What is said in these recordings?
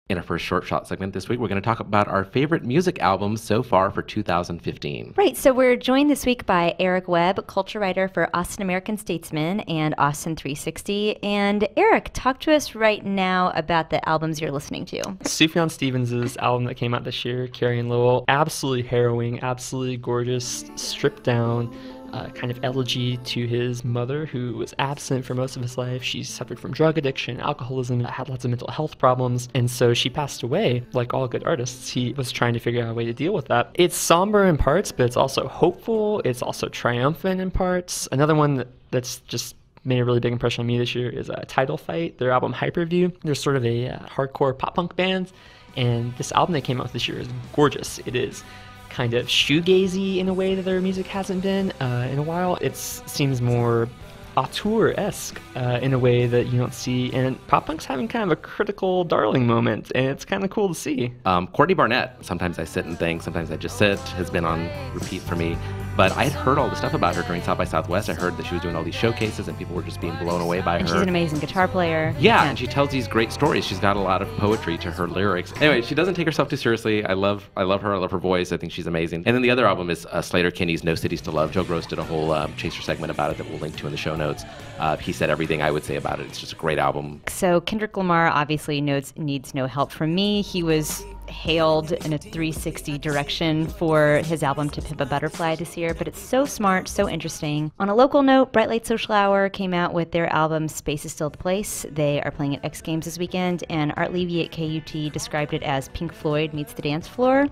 In our first short shot segment this week, we're going to talk about our favorite music albums so far for 2015. Right, so we're joined this week by Eric Webb, culture writer for Austin American Statesman and Austin 360. And Eric, talk to us right now about the albums you're listening to. Sufjan Stevens' album that came out this year, Carrie and Lowell, absolutely harrowing, absolutely gorgeous, stripped down, kind of elegy to his mother, who was absent for most of his life. She suffered from drug addiction, alcoholism, had lots of mental health problems, and so she passed away. Like all good artists, he was trying to figure out a way to deal with that. It's somber in parts, but it's also hopeful. It's also triumphant in parts. Another one that's just made a really big impression on me this year is Title Fight, their album Hyperview. They're sort of a hardcore pop-punk band, and this album that came out this year is gorgeous. It is kind of shoegazy in a way that their music hasn't been in a while. It seems more auteur-esque in a way that you don't see, and pop punk's having kind of a critical darling moment, and it's kind of cool to see. Courtney Barnett, Sometimes I Sit and Think, Sometimes I Just Sit, has been on repeat for me. But I had heard all the stuff about her during South by Southwest. I heard that she was doing all these showcases and people were just being blown away by her. And she's an amazing guitar player. Yeah, and she tells these great stories. She's got a lot of poetry to her lyrics. Anyway, she doesn't take herself too seriously. I love her. I love her voice. I think she's amazing. And then the other album is Slater Kinney's No Cities to Love. Joe Gross did a whole Chaser segment about it that we'll link to in the show notes. He said everything I would say about it. It's just a great album. So Kendrick Lamar obviously needs no help from me. He was hailed in a 360 direction for his album To Pimp a Butterfly this year, but it's so smart, so interesting. On a local note, Bright Light Social Hour came out with their album Space is Still the Place. They are playing at X Games this weekend, and Art Levy at KUT described it as Pink Floyd meets the dance floor,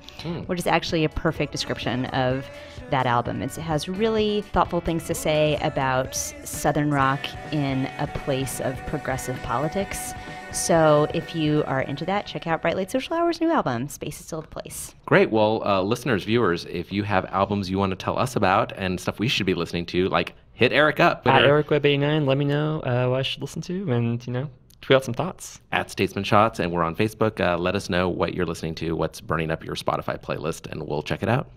which is actually a perfect description of that album. It has really thoughtful things to say about Southern rock in a place of progressive politics. So if you are into that, check out Bright Light Social Hour's new album, Space is Still the Place. Great. Well, listeners, viewers, if you have albums you want to tell us about and stuff we should be listening to, like, hit Eric up. At EricWeb89, let me know what I should listen to, and, tweet out some thoughts. At Statesman Shots, and we're on Facebook. Let us know what you're listening to, what's burning up your Spotify playlist, and we'll check it out.